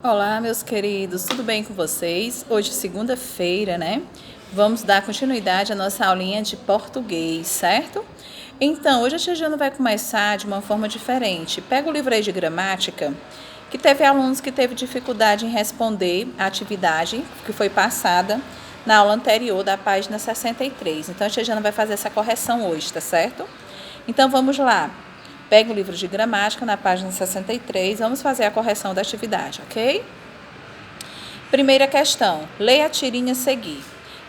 Olá, meus queridos, tudo bem com vocês? Hoje, segunda-feira, né? Vamos dar continuidade à nossa aulinha de português, certo? Então, hoje a tia Jana vai começar de uma forma diferente. Pega o livro aí de gramática, que teve alunos que teve dificuldade em responder a atividade que foi passada na aula anterior, da página 63. Então, a tia Jana vai fazer essa correção hoje, tá certo? Então, vamos lá. Pega o livro de gramática na página 63, vamos fazer a correção da atividade, ok? Primeira questão, leia a tirinha a seguir.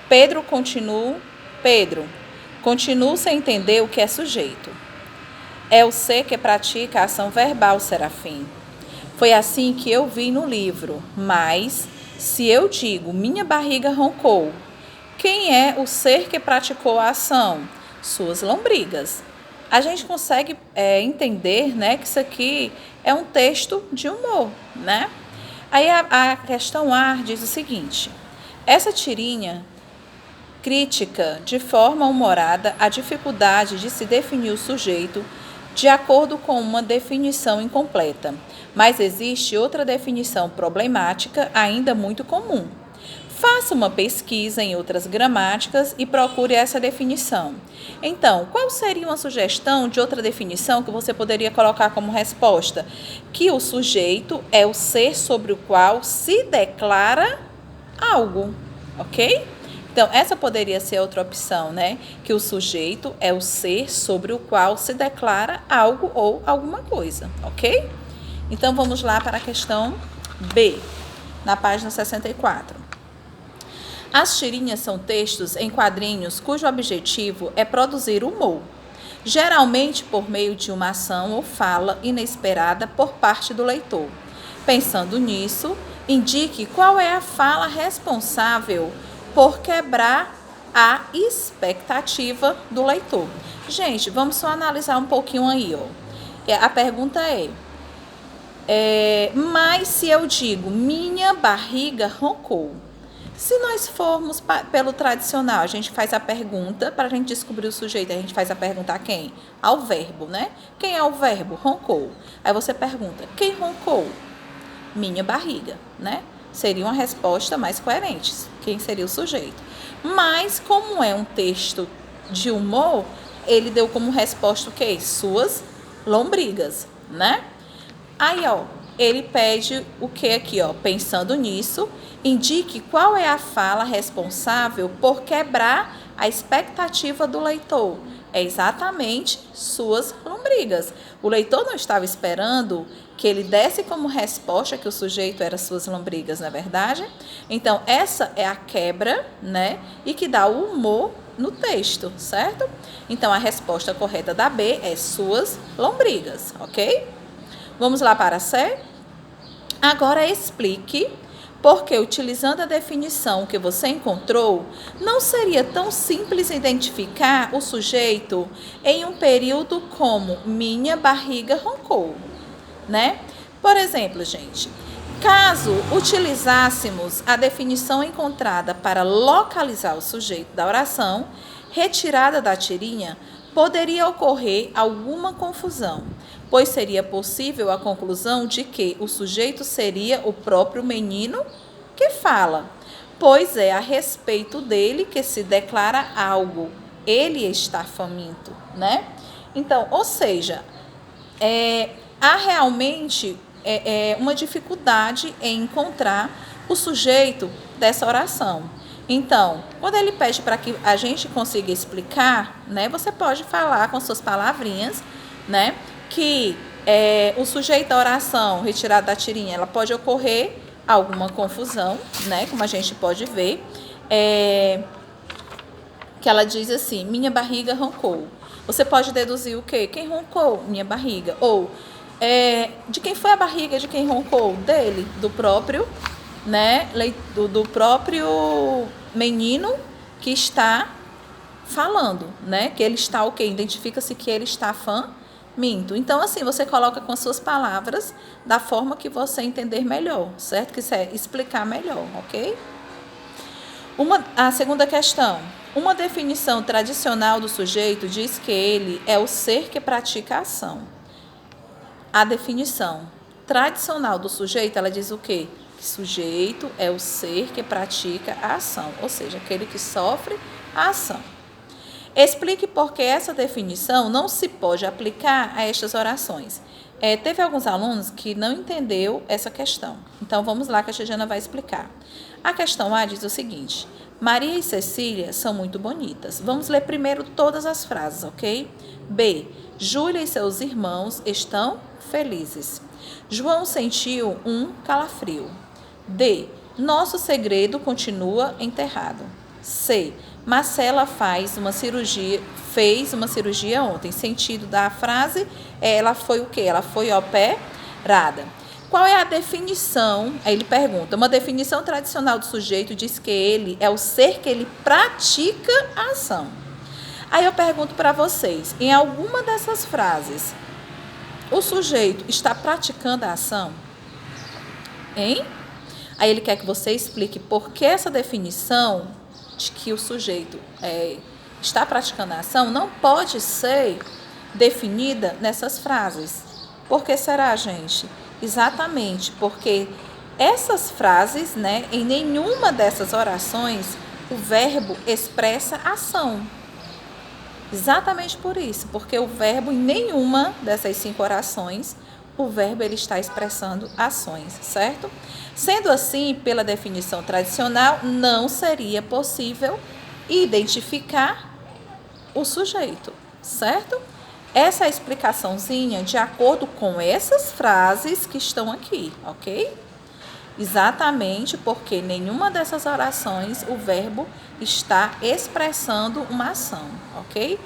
Pedro, continuo sem entender o que é sujeito. É o ser que pratica a ação verbal, Serafim. Foi assim que eu vi no livro, mas se eu digo minha barriga roncou, quem é o ser que praticou a ação? Suas lombrigas. A gente consegue entender, né, que isso aqui é um texto de humor, né? Aí a questão A diz o seguinte: essa tirinha critica de forma humorada a dificuldade de se definir o sujeito de acordo com uma definição incompleta, mas existe outra definição problemática ainda muito comum. Faça uma pesquisa em outras gramáticas e procure essa definição. Então, qual seria uma sugestão de outra definição que você poderia colocar como resposta? Que o sujeito é o ser sobre o qual se declara algo, ok? Então, essa poderia ser outra opção, né? Que o sujeito é o ser sobre o qual se declara algo ou alguma coisa, ok? Então, vamos lá para a questão B, na página 64. As tirinhas são textos em quadrinhos cujo objetivo é produzir humor, geralmente por meio de uma ação ou fala inesperada por parte do leitor. Pensando nisso, indique qual é a fala responsável por quebrar a expectativa do leitor. Gente, vamos só analisar um pouquinho aí, ó. A pergunta mas se eu digo minha barriga roncou. Se nós formos pelo tradicional, a gente faz a pergunta, para a gente descobrir o sujeito, a gente faz a pergunta a quem? Ao verbo, né? Quem é o verbo? Roncou. Aí você pergunta, quem roncou? Minha barriga, né? Seria uma resposta mais coerente. Quem seria o sujeito? Mas, como é um texto de humor, ele deu como resposta o quê? Suas lombrigas, né? Aí, ó, ele pede o que aqui, ó? Pensando nisso, indique qual é a fala responsável por quebrar a expectativa do leitor. É exatamente suas lombrigas. O leitor não estava esperando que ele desse como resposta que o sujeito era suas lombrigas, não é verdade? Então, essa é a quebra, né? E que dá o humor no texto, certo? Então, a resposta correta da B é suas lombrigas, ok? Vamos lá para C? Agora explique porque, utilizando a definição que você encontrou, não seria tão simples identificar o sujeito em um período como minha barriga roncou, né? Por exemplo, gente, caso utilizássemos a definição encontrada para localizar o sujeito da oração, retirada da tirinha, poderia ocorrer alguma confusão, pois seria possível a conclusão de que o sujeito seria o próprio menino que fala, pois é a respeito dele que se declara algo. Ele está faminto, né? Então, ou seja, há realmente uma dificuldade em encontrar o sujeito dessa oração. Então, quando ele pede para que a gente consiga explicar, né, você pode falar com suas palavrinhas, né, que o sujeito da oração retirado da tirinha, ela pode ocorrer alguma confusão, né, como a gente pode ver, que ela diz assim, minha barriga roncou. Você pode deduzir o quê? Quem roncou? Minha barriga. Ou, de quem foi a barriga de quem roncou? Dele, do próprio, né, do próprio menino que está falando, né, que ele está o quê? Identifica-se que ele está faminto. Então, assim, você coloca com as suas palavras da forma que você entender melhor, certo? Que isso é explicar melhor, ok? A segunda questão. Uma definição tradicional do sujeito diz que ele é o ser que pratica a ação. A definição. tradicional do sujeito, ela diz o quê? Que sujeito é o ser que pratica a ação, ou seja, aquele que sofre a ação. Explique por que essa definição não se pode aplicar a estas orações. Teve alguns alunos que não entendeu essa questão. Então, vamos lá que a Gigiana vai explicar. A questão A diz o seguinte: Maria e Cecília são muito bonitas. Vamos ler primeiro todas as frases, ok? B. Júlia e seus irmãos estão felizes. João sentiu um calafrio. D. Nosso segredo continua enterrado. C. Marcela fez uma cirurgia ontem. Sentido da frase, ela foi o quê? Ela foi operada. Qual é a definição? Aí ele pergunta. Uma definição tradicional do sujeito diz que ele é o ser que ele pratica a ação. Aí eu pergunto para vocês, em alguma dessas frases, o sujeito está praticando a ação? Hein? Aí ele quer que você explique por que essa definição de que o sujeito está praticando a ação não pode ser definida nessas frases. Por que será, gente? Exatamente porque essas frases, em nenhuma dessas orações, o verbo expressa ação. Exatamente por isso, porque o verbo, em nenhuma dessas 5 orações, o verbo ele está expressando ações, certo? Sendo assim, pela definição tradicional, não seria possível identificar o sujeito, certo? Essa é a explicaçãozinha de acordo com essas frases que estão aqui, ok? Exatamente porque nenhuma dessas orações o verbo está expressando uma ação, ok?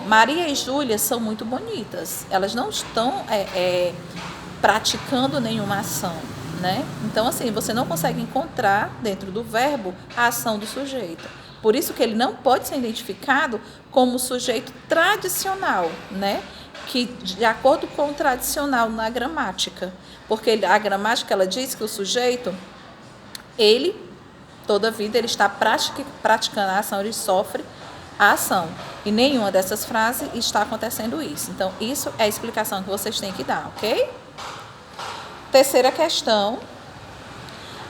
Maria e Júlia são muito bonitas. Elas não estão praticando nenhuma ação, né? Então, assim, você não consegue encontrar dentro do verbo a ação do sujeito. Por isso que ele não pode ser identificado como sujeito tradicional, né? Que de acordo com o tradicional na gramática. Porque a gramática, ela diz que o sujeito, ele, toda a vida, ele está praticando a ação, ele sofre a ação. E nenhuma dessas frases está acontecendo isso. Então, isso é a explicação que vocês têm que dar, ok? Terceira questão.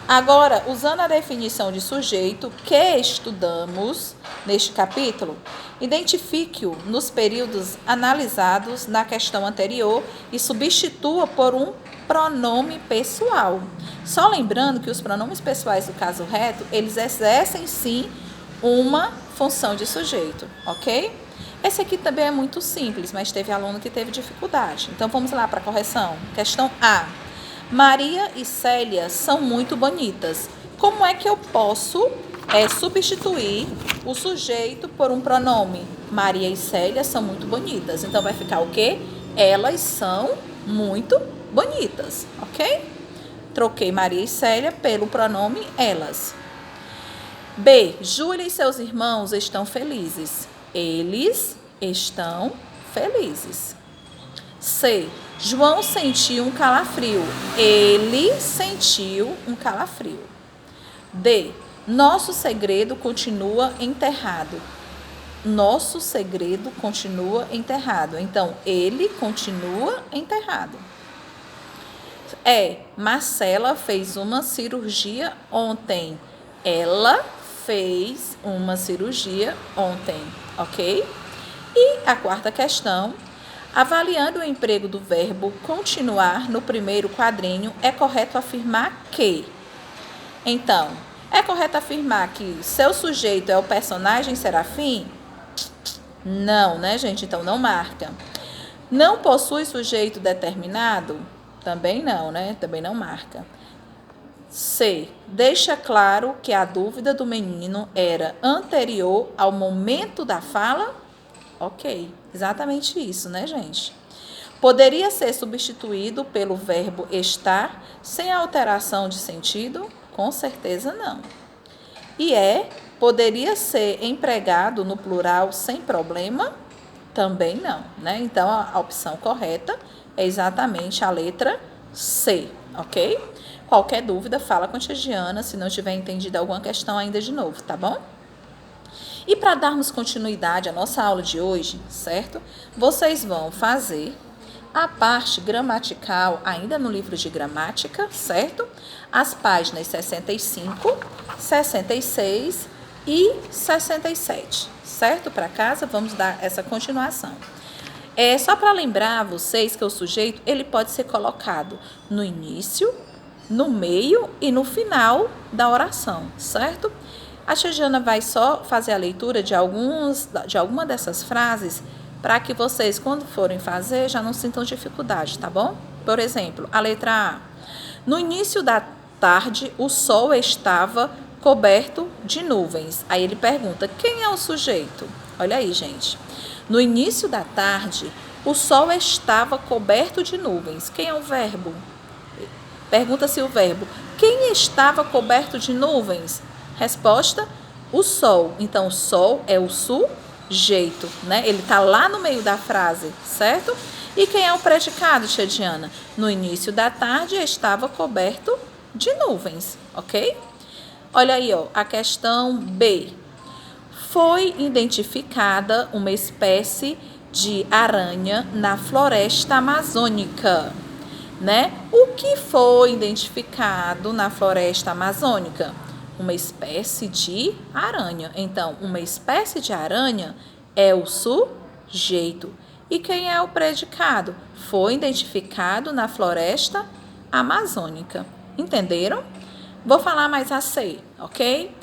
Agora, usando a definição de sujeito que estudamos neste capítulo, identifique-o nos períodos analisados na questão anterior e substitua por um pronome pessoal. Só lembrando que os pronomes pessoais do caso reto, eles exercem sim uma função de sujeito, ok? Esse aqui também é muito simples, mas teve aluno que teve dificuldade. Então, vamos lá para a correção. Questão A. Maria e Célia são muito bonitas. Como é que eu posso substituir o sujeito por um pronome? Maria e Célia são muito bonitas. Então, vai ficar o quê? Elas são muito bonitas, ok? Troquei Maria e Célia pelo pronome elas. B. Júlia e seus irmãos estão felizes. Eles estão felizes. C. João sentiu um calafrio. Ele sentiu um calafrio. D. Nosso segredo continua enterrado. Nosso segredo continua enterrado. Então, ele continua enterrado. E. Marcela fez uma cirurgia ontem. Ela fez uma cirurgia ontem, ok? E a quarta questão. Avaliando o emprego do verbo continuar no primeiro quadrinho, é correto afirmar que... Então, é correto afirmar que seu sujeito é o personagem Serafim? Não, né, gente? Então, não marca. Não possui sujeito determinado? Também não, né? Também não marca. C. Deixa claro que a dúvida do menino era anterior ao momento da fala? Ok, exatamente isso, né, gente? Poderia ser substituído pelo verbo estar sem alteração de sentido? Com certeza não. E poderia ser empregado no plural sem problema? Também não, né? Então, a opção correta é exatamente a letra C, ok? Qualquer dúvida, fala com a tia Giana, se não tiver entendido alguma questão ainda de novo, tá bom? E para darmos continuidade à nossa aula de hoje, certo? Vocês vão fazer a parte gramatical, ainda no livro de gramática, certo? As páginas 65, 66 e 67, certo? Para casa, vamos dar essa continuação. Só para lembrar vocês que o sujeito, ele pode ser colocado no início, no meio e no final da oração, certo? A tia Jana vai só fazer a leitura de alguma dessas frases para que vocês, quando forem fazer, já não sintam dificuldade, tá bom? Por exemplo, a letra A. No início da tarde, o sol estava coberto de nuvens. Aí ele pergunta, quem é o sujeito? Olha aí, gente. No início da tarde, o sol estava coberto de nuvens. Quem é o verbo? Pergunta-se o verbo. Quem estava coberto de nuvens? Resposta, o sol. Então, o sol é o sujeito, né? Ele está lá no meio da frase, certo? E quem é o predicado, tia Diana? No início da tarde estava coberto de nuvens, ok? Olha aí, ó, a questão B. Foi identificada uma espécie de aranha na floresta amazônica, né? O que foi identificado na floresta amazônica? Uma espécie de aranha. Então, uma espécie de aranha é o sujeito. E quem é o predicado? Foi identificado na floresta amazônica. Entenderam? Vou falar mais a C, ok?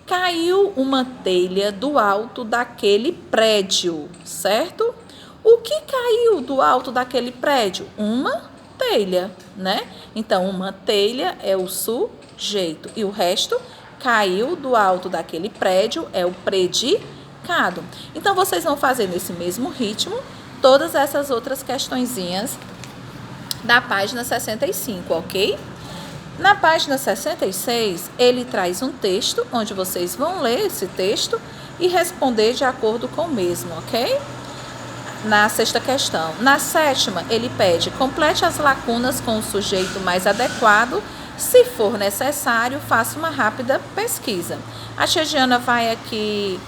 Caiu uma telha do alto daquele prédio, certo? O que caiu do alto daquele prédio? Uma telha, né? Então, uma telha é o sujeito e o resto caiu do alto daquele prédio é o predicado. Então, vocês vão fazer nesse mesmo ritmo todas essas outras questõezinhas da página 65, ok? Na página 66, ele traz um texto, onde vocês vão ler esse texto e responder de acordo com o mesmo, ok? Na sexta questão. Na sétima, ele pede, complete as lacunas com o sujeito mais adequado. Se for necessário, faça uma rápida pesquisa. A tia Diana vai aqui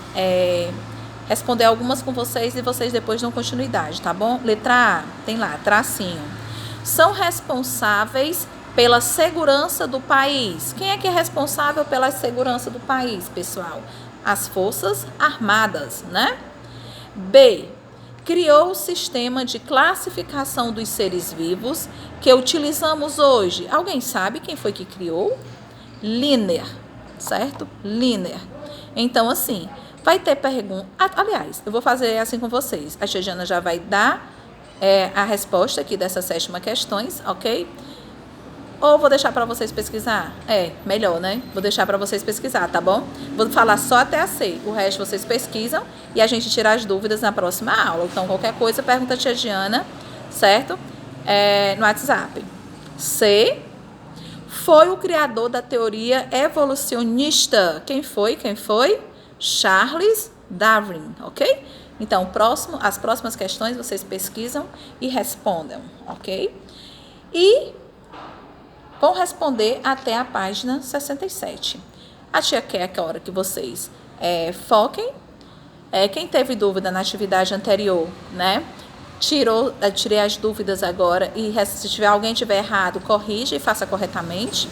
responder algumas com vocês e vocês depois dão continuidade, tá bom? Letra A, tem lá, tracinho. São responsáveis pela segurança do país. Quem é que é responsável pela segurança do país, pessoal? As Forças Armadas, né? B. Criou o sistema de classificação dos seres vivos que utilizamos hoje. Alguém sabe quem foi que criou? Linner, certo? Linner. Então, assim, vai ter pergunta. Aliás, eu vou fazer assim com vocês. A tia Jana já vai dar a resposta aqui dessas 7 questões, ok? Ou vou deixar para vocês pesquisar? Melhor, né? Vou deixar para vocês pesquisar, tá bom? Vou falar só até a C. O resto vocês pesquisam e a gente tira as dúvidas na próxima aula. Então, qualquer coisa, pergunta a tia Diana, certo? No WhatsApp. C. Foi o criador da teoria evolucionista. Quem foi? Charles Darwin, ok? Então, as próximas questões vocês pesquisam e respondam, ok? E vão responder até a página 67. A tia quer que a hora que vocês foquem. Quem teve dúvida na atividade anterior, né? Tirei as dúvidas agora e se alguém tiver errado, corrija e faça corretamente.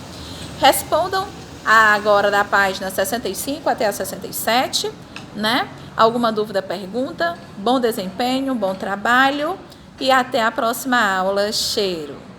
Respondam agora da página 65 até a 67, né? Alguma dúvida, pergunta. Bom desempenho, bom trabalho e até a próxima aula. Cheiro!